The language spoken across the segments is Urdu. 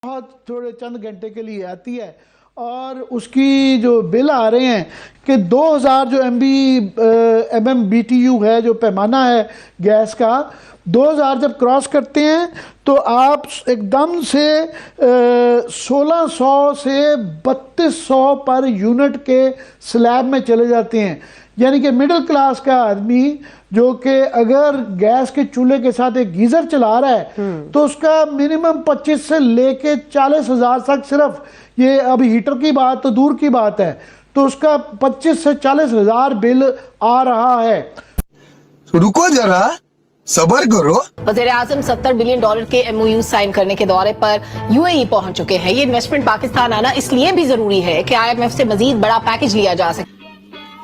بہت تھوڑے چند گھنٹے کے لیے آتی ہے اور اس کی جو بل آ رہے ہیں کہ 2000 جو M M B T U ہے جو پیمانہ ہے گیس کا، 2000 جب کراس کرتے ہیں تو آپ ایک دم سے 1600 سے 3200 پر یونٹ کے سلیب میں چلے جاتے ہیں. یعنی کہ مڈل کلاس کا آدمی جو کہ اگر گیس کے چولہے کے ساتھ ایک گیزر چلا رہا ہے تو اس کا منیمم 25 سے لے کے 40,000 تک، صرف یہ اب ہیٹر کی بات تو دور کی بات ہے، تو اس کا 25 سے 40,000 بل آ رہا ہے. رکو ذرا صبر کرو. وزیر اعظم $70 بلین کے ایم او یو سائن کرنے کے دورے پر یو اے ای پہنچ چکے ہیں. یہ انویسٹمنٹ پاکستان آنا اس لیے بھی ضروری ہے کہ آئی ایم ایف سے مزید بڑا پیکج لیا جا سکے.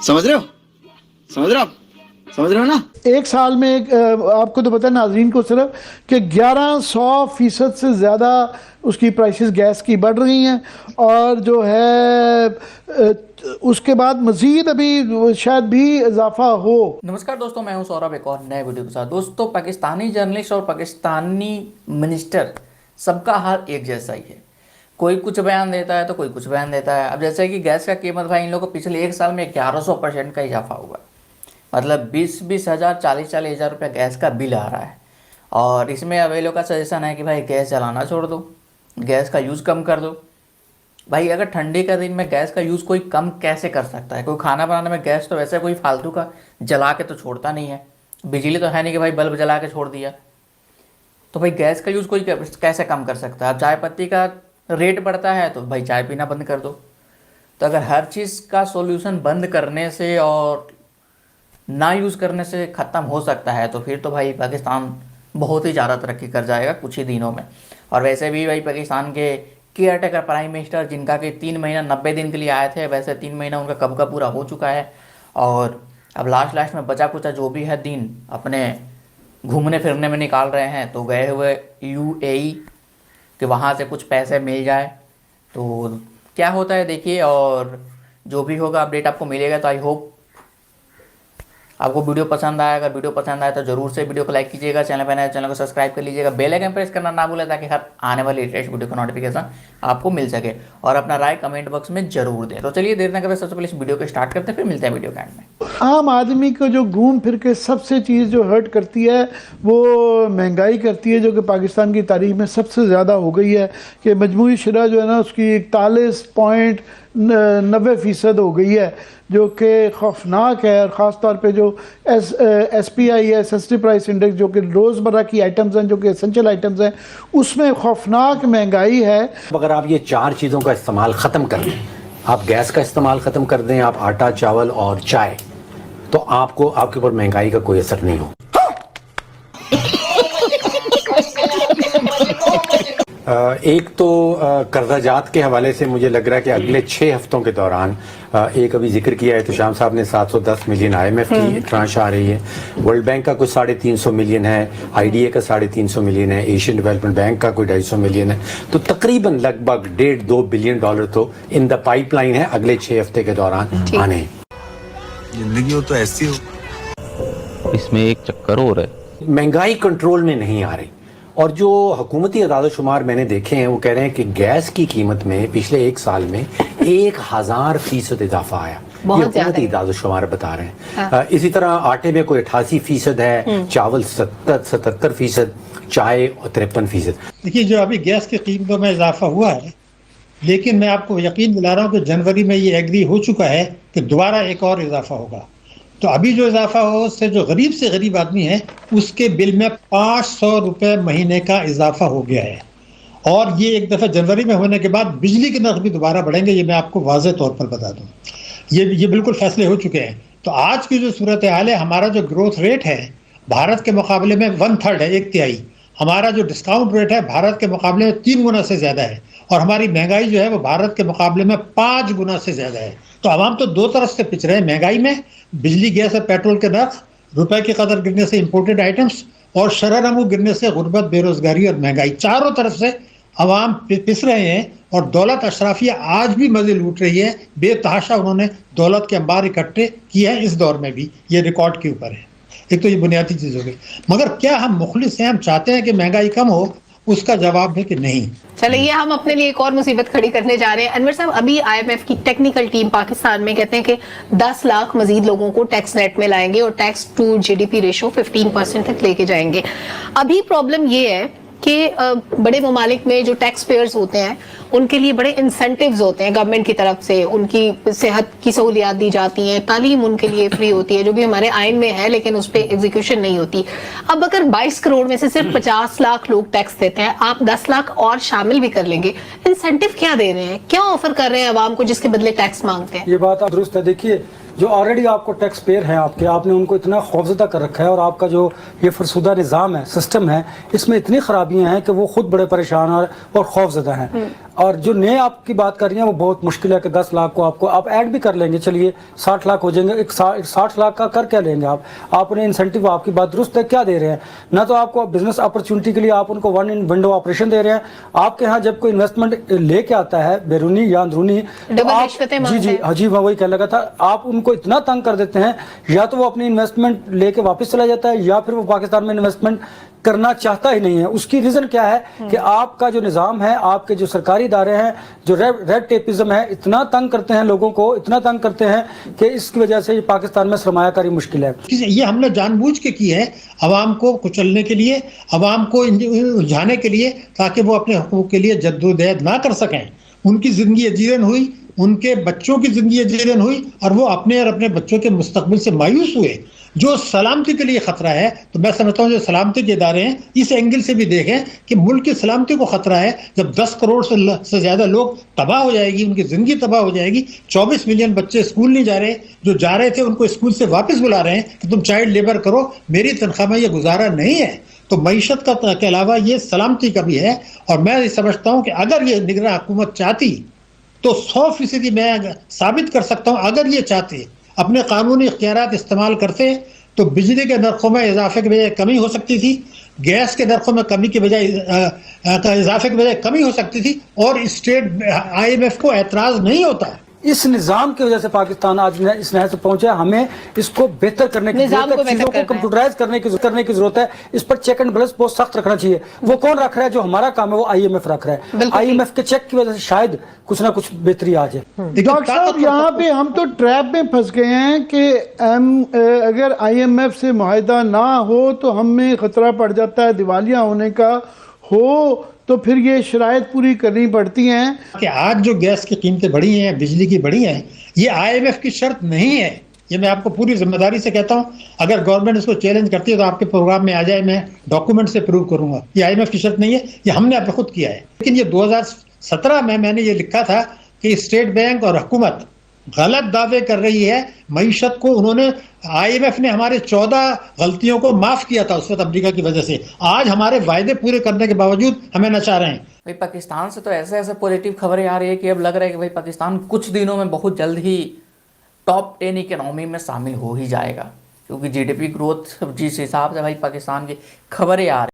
سمجھ رہے ہو نا؟ ایک سال میں آپ کو تو پتہ ہے ناظرین کو صرف کہ 1100% سے زیادہ اس کی پرائسز گیس کی بڑھ رہی ہیں، اور جو ہے اس کے بعد مزید ابھی شاید بھی اضافہ ہو. نمسکار دوستوں، میں ہوں سوربھ ایک اور نئے ویڈیو کے ساتھ. دوستوں، پاکستانی جرنلسٹ اور پاکستانی منسٹر سب کا حال ایک جیسا ہی ہے. کوئی کچھ بیان دیتا ہے تو کوئی کچھ بیان دیتا ہے. اب جیسے کہ گیس کا قیمت بھائی ان لوگوں کو پچھلے ایک سال میں 1100% کا اضافہ ہوا، مطلب 20 ہزار 40 ہزار روپے گیس کا بل آ رہا ہے. اور اس میں اب یہ لوگ کا سجیشن ہے کہ بھائی گیس جلانا چھوڑ دو، گیس کا یوز کم کر دو. بھائی اگر ٹھنڈی کا دن میں گیس کا یوز کوئی کم کیسے کر سکتا ہے؟ کوئی کھانا بنانے میں گیس تو ویسے کوئی فالتو کا جلا کے تو چھوڑتا نہیں ہے. بجلی تو ہے نہیں کہ بھائی بلب جلا کے چھوڑ دیا. تو بھائی گیس کا یوز کوئی کیسے کم کر سکتا ہے؟ اب چائے پتی کا ریٹ بڑھتا ہے تو بھائی چائے پینا بند کر دو. تو اگر ہر چیز کا سولوشن بند کرنے سے اور نہ یوز کرنے سے ختم ہو سکتا ہے تو پھر تو بھائی پاکستان بہت ہی زیادہ ترقی کر جائے گا کچھ ہی دنوں میں. اور ویسے بھی بھائی پاکستان کے کیئر ٹیکر پرائم منسٹر جن کا کہ 3 مہینہ 90 دن کے لیے آئے تھے، ویسے 3 مہینہ ان کا کب کا پورا ہو چکا ہے. اور اب لاسٹ میں بچا کچا جو بھی ہے دن اپنے گھومنے پھرنے میں نکال رہے ہیں. تو گئے ہوئے یو اے ای کہ وہاں سے کچھ پیسے مل جائے. تو کیا ہوتا ہے دیکھیے، اور جو بھی ہوگا اپڈیٹ آپ کو ملے گا. تو آئی ہوپ آپ کو ویڈیو پسند آئے. اگر ویڈیو پسند آئے تو ضرور سے ویڈیو کو لائک کیجیے گا، چینل پہ نئے چینل کو سبسکرائب کر لیجیے گا، بیل آئکن پریس کرنا نہ بھولیں تاکہ ہر آنے والی لیٹسٹ ویڈیو کا نوٹیفیکیشن آپ کو مل سکے. اور اپنا رائے کمنٹ باکس میں ضرور دیں. تو چلیے دیر نہ کرتے، سب سے پہلے اس ویڈیو کو اسٹارٹ کرتے ہیں، پھر ملتے ہیں ویڈیو کے اینڈ میں. عام آدمی کو جو گھوم پھر کے سب سے چیز جو ہرٹ کرتی ہے وہ مہنگائی کرتی ہے، جو کہ پاکستان کی تاریخ میں سب سے زیادہ ہو گئی ہے. کہ مجموعی شرح جو ہے نا اس کی 41.90% ہو گئی ہے، جو کہ خوفناک ہے. اور خاص طور پہ جو ایس پی آئی ہے، سستی پرائس انڈیکس، جو کہ روزمرہ کی آئٹمز ہیں، جو کہ اسینشل آئٹمز ہیں، اس میں خوفناک مہنگائی ہے. اگر آپ یہ 4 چیزوں کا استعمال ختم کر دیں، آپ گیس کا استعمال ختم کر دیں، آپ آٹا چاول اور چائے، تو آپ کے اوپر مہنگائی کا کوئی اثر نہیں ہو. ایک تو قرضہ جات کے حوالے سے مجھے لگ رہا ہے کہ اگلے 6 ہفتوں کے دوران ایک ابھی ذکر کیا ہے تو شام صاحب نے 710 ملین آئی ایم ایف کی ٹرانش آ رہی ہے، ورلڈ بینک کا کوئی 350 ملین ہے، آئی ڈی اے کا 350 ملین ہے، ایشین ڈیولپمنٹ بینک کا کوئی 250 ملین ہے. تو تقریباً لگ بھگ $1.5-2 بلین تو ان دا پائپ لائن ہے اگلے 6 ہفتے کے دوران آنے. زندگی ہو تو ایسی ہو. اس میں ایک چکر ہو رہا ہے، مہنگائی کنٹرول میں نہیں آ رہی. اور جو حکومتی اعداد و شمار میں نے دیکھے ہیں وہ کہہ رہے ہیں کہ گیس کی قیمت میں پچھلے 1 سال میں 1000% اضافہ آیا. یہ حکومتی اعداد و شمار بتا رہے ہیں. اسی طرح آٹے میں کوئی 88% ہے، چاول 77% چائے 53%. دیکھیے جو ابھی گیس کی قیمتوں میں اضافہ ہوا ہے، لیکن میں آپ کو یقین دلا رہا ہوں کہ جنوری میں یہ ایگری ہو چکا ہے کہ دوبارہ ایک اور اضافہ ہوگا. تو ابھی جو اضافہ ہو اس سے جو غریب سے غریب آدمی ہے اس کے بل میں 500 روپے مہینے کا اضافہ ہو گیا ہے. اور یہ ایک دفعہ جنوری میں ہونے کے بعد بجلی کے نرخ بھی دوبارہ بڑھیں گے، یہ میں آپ کو واضح طور پر بتا دوں. یہ بالکل فیصلے ہو چکے ہیں. تو آج کی جو صورتحال ہے، ہمارا جو گروتھ ریٹ ہے بھارت کے مقابلے میں 1/3 ہے، 1/3. ہمارا جو ڈسکاؤنٹ ریٹ ہے بھارت کے مقابلے میں 3 گنا سے زیادہ ہے. اور ہماری مہنگائی جو ہے وہ بھارت کے مقابلے میں 5 گنا سے زیادہ ہے. تو عوام تو 2 طرف سے پچ رہے ہیں، مہنگائی میں، بجلی گیس اور پیٹرول کے نرخ، روپے کی قدر گرنے سے امپورٹڈ آئٹمس، اور شرح نمو گرنے سے غربت، بے روزگاری اور مہنگائی. چاروں طرف سے عوام پس رہے ہیں. اور دولت اشرافیہ آج بھی مزے لوٹ رہی ہے. بے تحاشا انہوں نے دولت کے انبار اکٹھے کیے ہیں اس دور میں بھی، یہ ریکارڈ کے اوپر ہے. ایک تو یہ بنیادی چیز ہو گئی. مگر کیا ہم مخلص ہیں؟ ہم چاہتے ہیں کہ مہنگائی کم ہو، اس کا جواب ہے کہ نہیں. چلیے ہم اپنے لیے ایک اور مصیبت کھڑی کرنے جا رہے ہیں. انور صاحب, ابھی آئی ایم ایف کی ٹیکنیکل ٹیم پاکستان میں کہتے ہیں کہ 10 لاکھ مزید لوگوں کو ٹیکس نیٹ میں لائیں گے اور tax to G D P ratio 15% تک لے کے جائیں گے. ابھی پرابلم یہ ہے کہ بڑے ممالک میں جو ٹیکس پیئرز ہوتے ہیں ان کے لیے بڑے انسینٹیوز ہوتے ہیں گورنمنٹ کی طرف سے, ان کی صحت کی سہولیات دی جاتی ہیں, تعلیم ان کے لیے فری ہوتی ہے, جو بھی ہمارے آئین میں ہے لیکن اس پہ ایگزیکیوشن نہیں ہوتی. اب اگر 22 کروڑ میں سے صرف 50 لاکھ لوگ ٹیکس دیتے ہیں, آپ 10 لاکھ اور شامل بھی کر لیں گے, انسینٹیو کیا دے رہے ہیں, کیا آفر کر رہے ہیں عوام کو جس کے بدلے ٹیکس مانگتے ہیں؟ یہ بات آپ درست ہے. دیکھیے جو آلریڈی آپ کو ٹیکس پیئر ہیں آپ نے ان کو اتنا خوفزدہ کر رکھا ہے, اور آپ کا جو یہ فرسودہ نظام ہے, سسٹم ہے, اس میں اتنی خرابیاں ہیں کہ وہ خود بڑے پریشان اور خوفزدہ ہیں. اور جو نئے آپ کی بات کر رہی ہیں وہ بہت مشکل ہے کہ 10 لاکھ کو آپ ایڈ بھی کر لیں گے, چلیے 60 لاکھ ہو جائیں گے. 60 لاکھ کا کر کیا لیں گے آپ انہیں انسینٹیو, آپ کی بات درست ہے, کیا دے رہے ہیں؟ نہ تو آپ کو بزنس اپرچونٹی کے لیے آپ ان کو ون ان ونڈو آپریشن دے رہے ہیں. آپ کے ہاں جب کوئی انویسٹمنٹ لے کے آتا ہے بیرونی یا اندرونی, جی میں وہی کہنے لگا تھا, آپ ان کو اتنا تنگ کر دیتے ہیں, یا تو وہ اپنی انویسٹمنٹ لے کے واپس چلا جاتا ہے یا پھر وہ پاکستان میں انویسٹمنٹ کرنا چاہتا ہی نہیں ہے. اس کی ریزن کیا ہے کہ آپ کا جو نظام ہے, آپ کے جو سرکاری ادارے ہیں, جو ریڈ ٹیپزم ہے, اتنا تنگ کرتے ہیں لوگوں کو, اتنا تنگ کرتے ہیں کہ اس کی وجہ سے پاکستان میں سرمایہ کاری مشکل ہے. یہ ہم نے جان بوجھ کے کی ہے عوام کو کچلنے کے لیے, عوام کو الجھانے کے لیے, تاکہ وہ اپنے حقوق کے لیے جدوجہد نہ کر سکیں. ان کی زندگی اجیرن ہوئی, ان کے بچوں کی زندگی اجیرن ہوئی, اور وہ اپنے اور اپنے بچوں کے مستقبل سے مایوس ہوئے. جو سلامتی کے لیے خطرہ ہے, تو میں سمجھتا ہوں جو سلامتی کے ادارے ہیں اس اینگل سے بھی دیکھیں کہ ملک کی سلامتی کو خطرہ ہے. جب 10 کروڑ سے زیادہ لوگ تباہ ہو جائے گی, ان کی زندگی تباہ ہو جائے گی, 24 ملین بچے اسکول نہیں جا رہے, جو جا رہے تھے ان کو اسکول سے واپس بلا رہے ہیں کہ تم چائلڈ لیبر کرو, میری تنخواہ میں یہ گزارا نہیں ہے. تو معیشت کا کے علاوہ یہ سلامتی کا بھی ہے. اور میں یہ سمجھتا ہوں کہ اگر یہ نگراں حکومت چاہتی تو 100% میں ثابت کر سکتا ہوں, اگر یہ چاہتے اپنے قانونی اختیارات استعمال کرتے تو بجلی کے نرخوں میں اضافے کے بجائے کمی ہو سکتی تھی, گیس کے نرخوں میں کمی کے بجائے اضافے کے بجائے کمی ہو سکتی تھی, اور اسٹیٹ آئی ایم ایف کو اعتراض نہیں ہوتا. اس نظام کی وجہ سے پاکستان آج اس نہج سے پہنچا ہے. ہمیں اس کو بہتر کرنے کی ضرورت ہے, چیزوں کو کمپیوٹرائز کرنے کی ضرورت ہے. اس پر چیک اینڈ بیلنس بہت سخت رکھنا چاہیے. وہ کون رکھ رہا ہے؟ جو ہمارا کام ہے وہ آئی ایم ایف رکھ رہا ہے. آئی ایم ایف کے چیک کی وجہ سے شاید کچھ نہ کچھ بہتری آ جائے. ڈاکٹر صاحب یہاں پہ ہم تو ٹریپ میں پھنس گئے ہیں کہ اگر آئی ایم ایف سے معاہدہ نہ ہو تو ہمیں خطرہ پڑ جاتا ہے دیوالیہ ہونے کا, ہو تو پھر یہ شرائط پوری کرنی پڑتی ہیں. کہ آج جو گیس کی قیمتیں بڑھی ہیں, بجلی کی بڑھی ہیں, یہ آئی ایم ایف کی شرط نہیں ہے. یہ میں آپ کو پوری ذمہ داری سے کہتا ہوں. اگر گورنمنٹ اس کو چیلنج کرتی ہے تو آپ کے پروگرام میں آ جائے, میں ڈاکومنٹ سے پروو کروں گا. یہ آئی ایم ایف کی شرط نہیں ہے, یہ ہم نے خود کیا ہے. لیکن یہ 2017 میں نے یہ لکھا تھا کہ اسٹیٹ بینک اور حکومت غلط دعوے کر رہی ہے. معیشت کو انہوں نے, آئی ایم ایف نے ہمارے 14 غلطیوں کو معاف کیا تھا اس وقت امریکہ کی وجہ سے. آج ہمارے وعدے پورے کرنے کے باوجود ہمیں نچا رہے ہیں. بھائی پاکستان سے تو ایسے پوزیٹیو خبریں آ رہی ہے کہ اب لگ رہا ہے کہ بھائی پاکستان کچھ دنوں میں بہت جلد ہی ٹاپ 10 اکنامی میں شامل ہو ہی جائے گا, کیونکہ جی ڈی پی گروتھ جس حساب سے بھائی پاکستان کی خبریں آ رہی